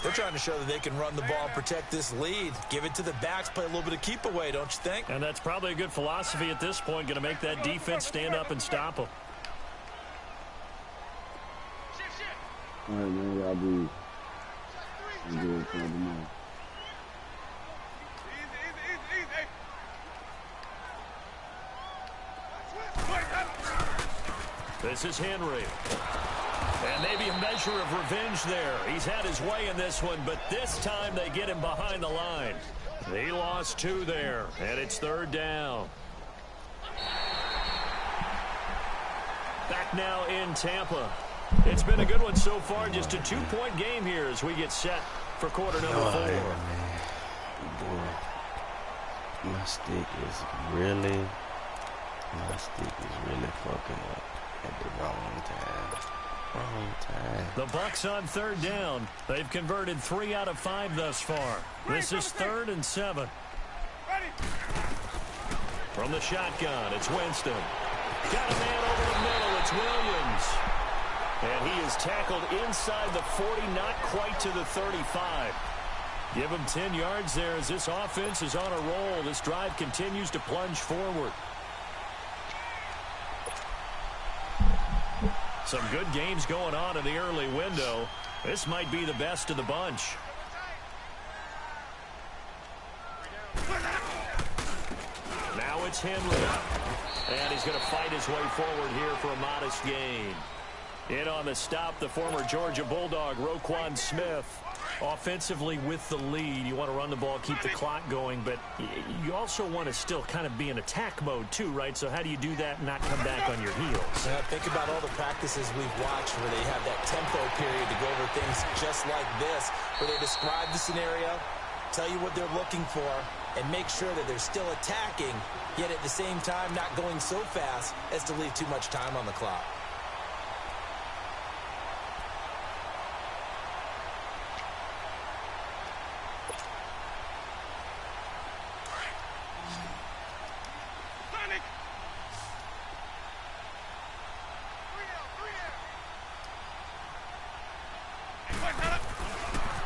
They're trying to show that they can run the ball and protect this lead. Give it to the backs, play a little bit of keep away, don't you think? And that's probably a good philosophy at this point, going to make that defense stand up and stop them. All right, man, I'll be good for the man. This is Henry. And maybe a measure of revenge there. He's had his way in this one, but this time they get him behind the line. He lost 2 there, and it's 3rd down. Back now in Tampa. It's been a good one so far. Just a 2-point game here as we get set for quarter number 4. Yeah, boy, my stick is really fucking up at the wrong time. The Bucs on 3rd down. They've converted 3 out of 5 thus far. This is 3rd and 7. From the shotgun, it's Winston. Got a man over the middle. It's Williams. And he is tackled inside the 40, not quite to the 35. Give him 10 yards there as this offense is on a roll. This drive continues to plunge forward. Some good games going on in the early window. This might be the best of the bunch. Now it's Henry. And he's going to fight his way forward here for a modest gain. In on the stop, the former Georgia Bulldog, Roquan Smith. Offensively with the lead, you want to run the ball, keep the clock going, but you also want to still kind of be in attack mode too, right? So how do you do that and not come back on your heels? Think about all the practices we've watched where they have that tempo period to go over things just like this, where they describe the scenario, tell you what they're looking for, and make sure that they're still attacking, yet at the same time not going so fast as to leave too much time on the clock.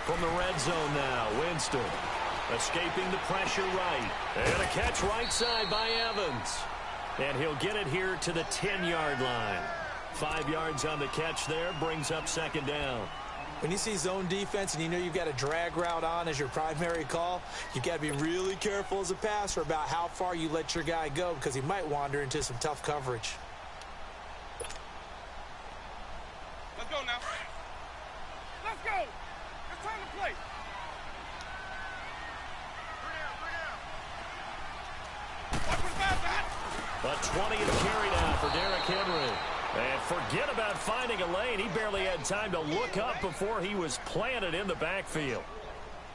From the red zone now, Winston. Escaping the pressure right. And a catch right side by Evans. And he'll get it here to the 10-yard line. 5 yards on the catch there, brings up second down. When you see zone defense and you know you've got a drag route on as your primary call, you've got to be really careful as a passer about how far you let your guy go because he might wander into some tough coverage. Let's go now. Let's go. It's time to play. A 20th carry now for Derrick Henry. And forget about finding a lane. He barely had time to look up before he was planted in the backfield.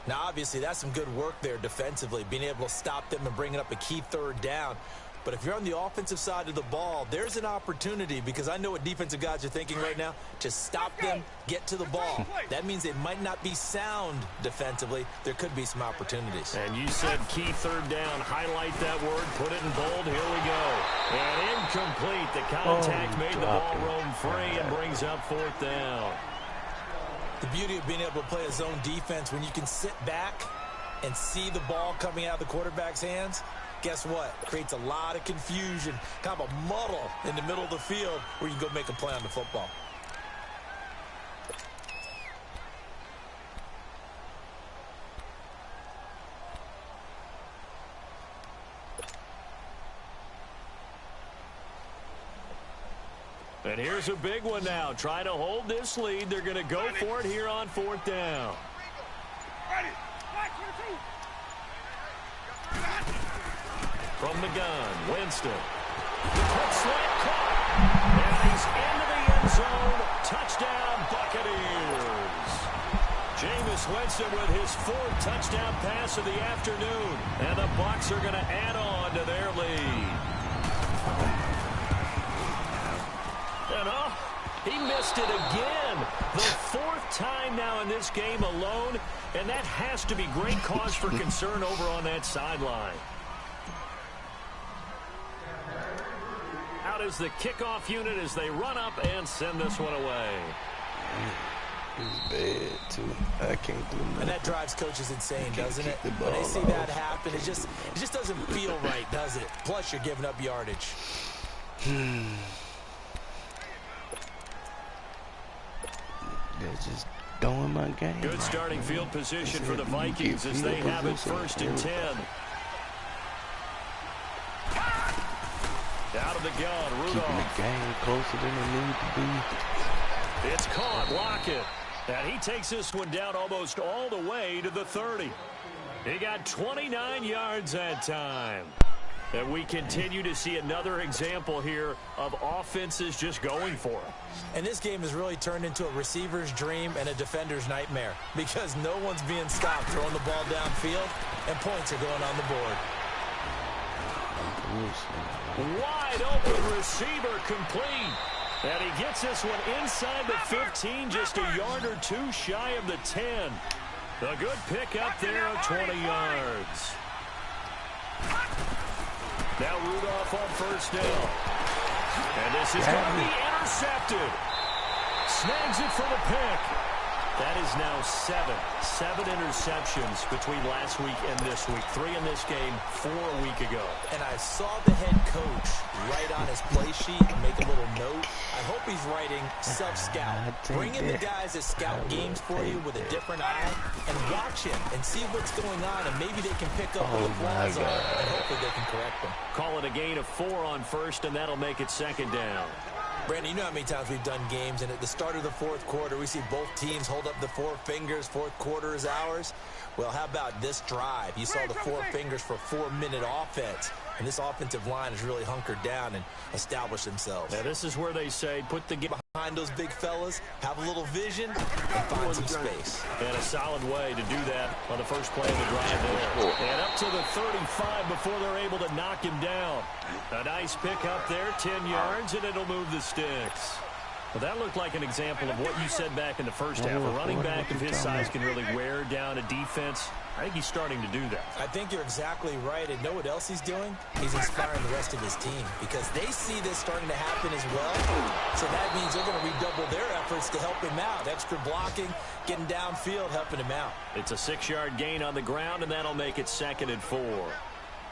Now, obviously, that's some good work there defensively, being able to stop them and bringing up a key third down. But if you're on the offensive side of the ball, there's an opportunity because I know what defensive guys are thinking right now. Just stop them, get to the ball. That means they might not be sound defensively. There could be some opportunities. And you said key third down. Highlight that word. Put it in bold. Here we go. And incomplete. The contact made the ball roam free and brings up fourth down. The beauty of being able to play a zone defense when you can sit back and see the ball coming out of the quarterback's hands, guess what? Creates a lot of confusion, kind of a muddle in the middle of the field where you can go make a play on the football. And here's a big one now. Trying to hold this lead. They're going to go for it here on fourth down. Ready. From the gun, Winston. The quick slant caught. And he's into the end zone. Touchdown, Buccaneers. Jameis Winston with his fourth touchdown pass of the afternoon. And the Bucs are going to add on to their lead. And he missed it again. The fourth time now in this game alone. And that has to be great cause for concern over on that sideline. Out is the kickoff unit as they run up and send this one away. It's bad, too. I can't do nothing. And that drives coaches insane, doesn't it? When they see that happen, it just doesn't feel right, does it? Plus, you're giving up yardage. They're just throwing my game. Good starting field position for the Vikings as they have it 1st and 10. Out of the gun, Rudolph. Keeping the game closer than it needs to be. It's caught, Lockett. And he takes this one down almost all the way to the 30. He got 29 yards that time. And we continue to see another example here of offenses just going for it. And this game has really turned into a receiver's dream and a defender's nightmare because no one's being stopped throwing the ball downfield, and points are going on the board. Wide open receiver complete. And he gets this one inside the 15, just a yard or two shy of the 10. A good pick up there of 20 yards. Now Rudolph on first down. And this is going to be intercepted. Snags it for the pick. That is now 7 interceptions between last week and this week. 3 in this game, 4 a week ago. And I saw the head coach write on his play sheet and make a little note. I hope he's writing self-scout. Bring in the guys that scout games for you with a different eye and watch him and see what's going on, and maybe they can pick up where the flaws are, and hopefully they can correct them. Call it a gain of 4 on first, and that'll make it second down. Brandon, you know how many times we've done games, and at the start of the fourth quarter, we see both teams hold up the 4 fingers, fourth quarter is ours. Well, how about this drive? You saw the 4 fingers for 4-minute offense. And this offensive line has really hunkered down and established themselves. Now, this is where they say put the game behind those big fellas, have a little vision, and find some space. And a solid way to do that on the first play of the drive there. And up to the 35 before they're able to knock him down. A nice pick up there, 10 yards, and it'll move the sticks. Well, that looked like an example of what you said back in the first half. A running back of his size can really wear down a defense. I think he's starting to do that. I think you're exactly right. And know what else he's doing? He's inspiring the rest of his team because they see this starting to happen as well. So that means they're going to redouble their efforts to help him out. Extra blocking, getting downfield, helping him out. It's a 6-yard gain on the ground, and that'll make it 2nd and 4.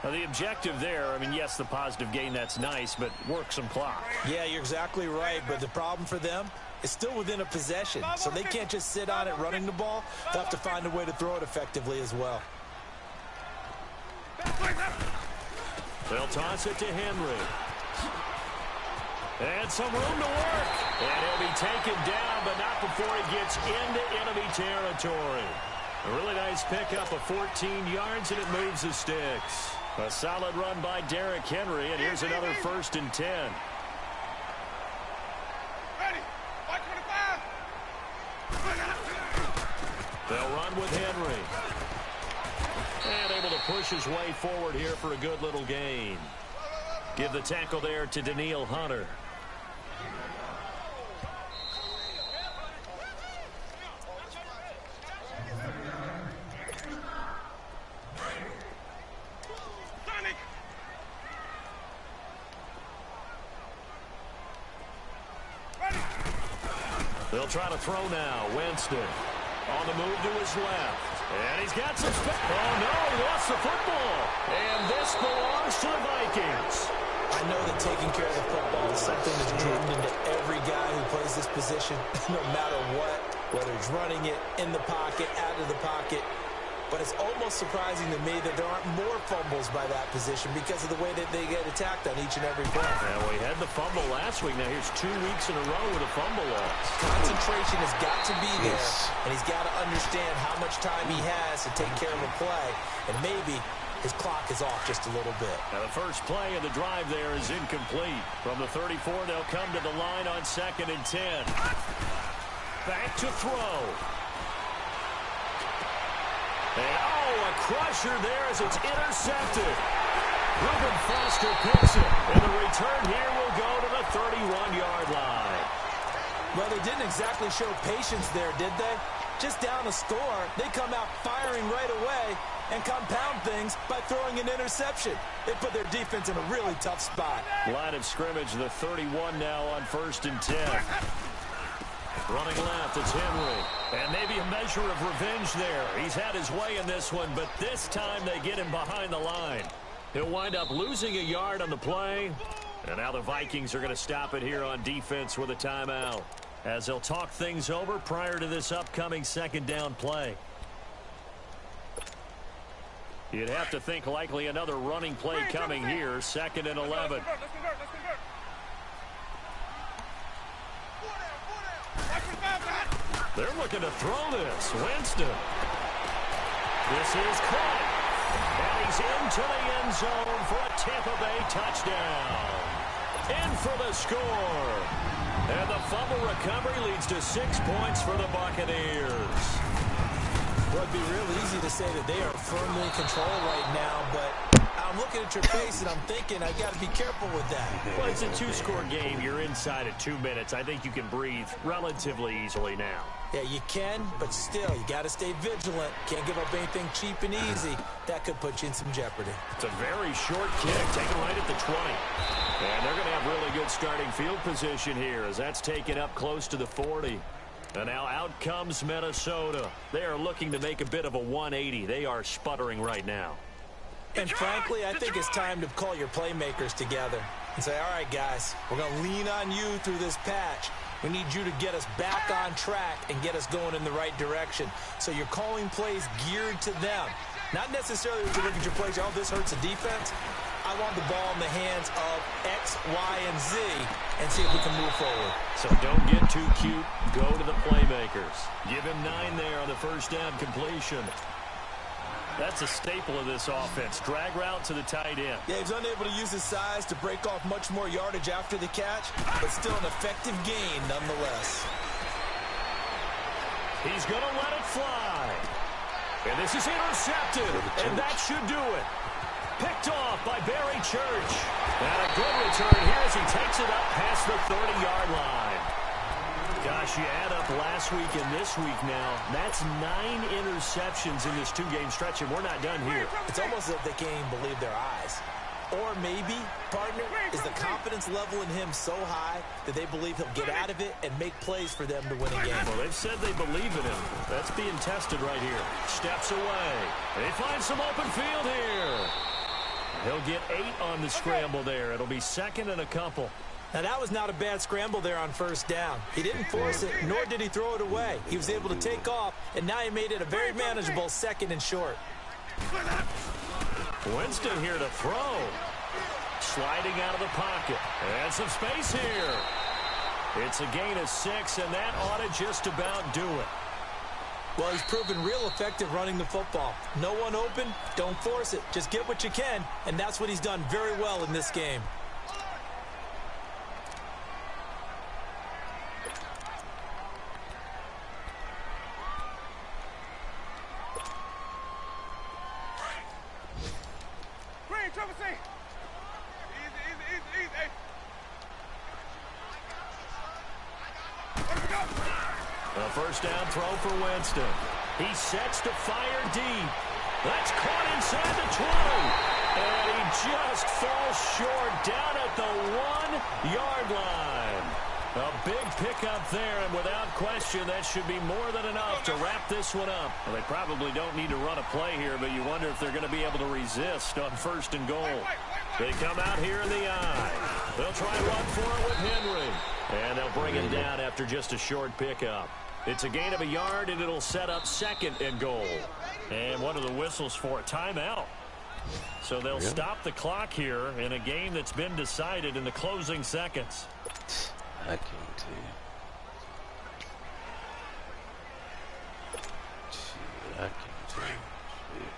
Now, the objective there, I mean, yes, the positive gain, that's nice, but work some clock. Yeah, you're exactly right, but the problem for them is still within a possession, so they can't just sit on it running the ball. They'll have to find a way to throw it effectively as well. They'll toss it to Henry. And some room to work. And he'll be taken down, but not before he gets into enemy territory. A really nice pickup of 14 yards, and it moves the sticks. A solid run by Derrick Henry, and here's another 1st and 10. Ready. 525. They'll run with Henry. And able to push his way forward here for a good little gain. Give the tackle there to Daniil Hunter. They'll try to throw now. Winston on the move to his left. And he's got some space. Oh, no, he lost the football. And this belongs to the Vikings. I know that taking care of the football is something that's drilled into every guy who plays this position, no matter what, whether it's running it, in the pocket, out of the pocket. But it's almost surprising to me that there aren't more fumbles by that position because of the way that they get attacked on each and every play. Now, we had the fumble last week. Now, here's 2 weeks in a row with a fumble loss. Concentration has got to be there, and he's got to understand how much time he has to take care of a play, and maybe his clock is off just a little bit. Now, the first play of the drive there is incomplete. From the 34, they'll come to the line on 2nd and 10. Back to throw. And, a crusher there as it's intercepted. Reuben Foster picks it, and the return here will go to the 31-yard line. Well, they didn't exactly show patience there, did they? Just down a score, they come out firing right away and compound things by throwing an interception. They put their defense in a really tough spot. Line of scrimmage, the 31 now on 1st and 10. Running left, it's Henry. And maybe a measure of revenge there. He's had his way in this one, but this time they get him behind the line. He'll wind up losing a yard on the play. And now the Vikings are going to stop it here on defense with a timeout, as they'll talk things over prior to this upcoming 2nd down play. You'd have to think likely another running play coming here. 2nd and 11. They're looking to throw this. Winston. This is caught. And he's into the end zone for a Tampa Bay touchdown. In for the score. And the fumble recovery leads to 6 points for the Buccaneers. Well, it'd be real easy to say that they are firmly in control right now, but I'm looking at your face and I'm thinking I've got to be careful with that. Well, it's a 2-score game. You're inside at 2 minutes. I think you can breathe relatively easily now. Yeah, you can, but still, you got to stay vigilant. Can't give up anything cheap and easy. That could put you in some jeopardy. It's a very short kick, taken right at the 20. And they're going to have really good starting field position here as that's taken up close to the 40. And now out comes Minnesota. They are looking to make a bit of a 180. They are sputtering right now. And frankly, I think it's time to call your playmakers together and say, all right, guys, we're going to lean on you through this patch. We need you to get us back on track and get us going in the right direction. So you're calling plays geared to them. Not necessarily to look at your plays, oh, this hurts the defense. I want the ball in the hands of X, Y, and Z and see if we can move forward. So don't get too cute. Go to the playmakers. Give him 9 there on the first down completion. That's a staple of this offense. Drag route to the tight end. Yeah, he's unable to use his size to break off much more yardage after the catch, but still an effective gain nonetheless. He's going to let it fly. And this is intercepted, and that should do it. Picked off by Barry Church. And a good return here as he takes it up past the 30-yard line. Gosh, you add up last week and this week now. That's 9 interceptions in this 2-game stretch, and we're not done here. It's almost as if they can't even believe their eyes. Or maybe, partner, is the confidence level in him so high that they believe he'll get out of it and make plays for them to win a game. Well, they've said they believe in him. That's being tested right here. Steps away. They find some open field here. He'll get 8 on the scramble there. It'll be second and a couple. Now, that was not a bad scramble there on first down. He didn't force it, nor did he throw it away. He was able to take off, and now he made it a very manageable second and short. Winston here to throw. Sliding out of the pocket. And some space here. It's a gain of 6, and that ought to just about do it. Well, he's proven real effective running the football. No one open, don't force it. Just get what you can, and that's what he's done very well in this game. A first down throw for Winston. He sets to fire deep. That's caught inside the 20. And he just falls short down at the 1-yard line. A big pickup there, and without question, that should be more than enough to wrap this one up. Well, they probably don't need to run a play here, but you wonder if they're going to be able to resist on first and goal. They come out here in the eye. They'll try and run for it with Henry. And they'll bring him down after just a short pickup. It's a gain of a yard, and it'll set up second and goal. And what are the whistles for? Timeout. So they'll stop the clock here in a game that's been decided in the closing seconds. I can't tell you. Shit, I can't tell you. Shit.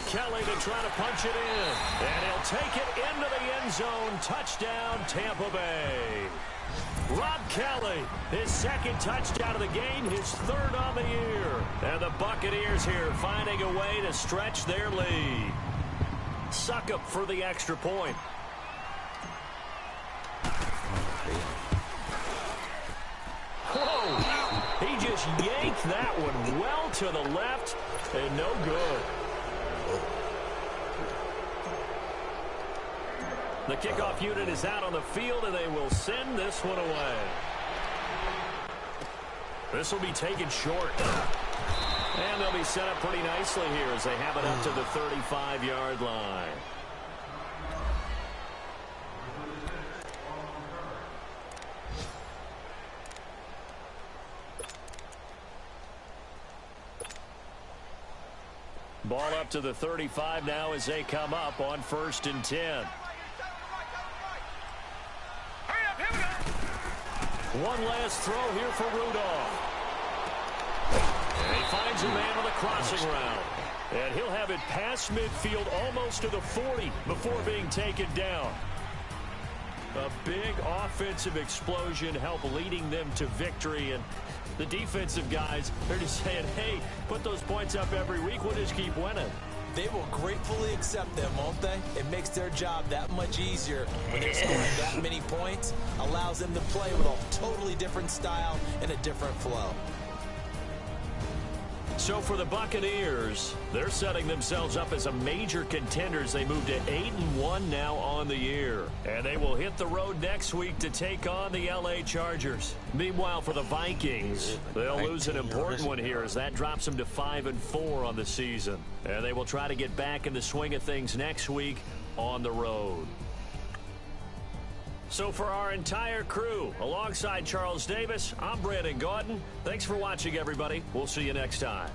Kelly to try to punch it in. And he'll take it into the end zone. Touchdown, Tampa Bay. Rob Kelly, his second touchdown of the game, his third on the year. And the Buccaneers here finding a way to stretch their lead. Succop for the extra point. Whoa! He just yanked that one well to the left and no good. The kickoff unit is out on the field, and they will send this one away. This will be taken short. And they'll be set up pretty nicely here as they have it up to the 35-yard line. Ball up to the 35 now as they come up on 1st and 10. One last throw here for Rudolph. And he finds a man on the crossing route. And he'll have it past midfield almost to the 40 before being taken down. A big offensive explosion help leading them to victory. And the defensive guys, they're just saying, hey, put those points up every week. We'll just keep winning. They will gratefully accept them, won't they? It makes their job that much easier when they're scoring that many points. Allows them to play with a totally different style and a different flow. So for the Buccaneers, they're setting themselves up as a major contender as they move to 8-1 now on the year. And they will hit the road next week to take on the LA Chargers. Meanwhile, for the Vikings, they'll lose an important one here as that drops them to 5-4 on the season. And they will try to get back in the swing of things next week on the road. So for our entire crew, alongside Charles Davis, I'm Brandon Gaudin. Thanks for watching, everybody. We'll see you next time.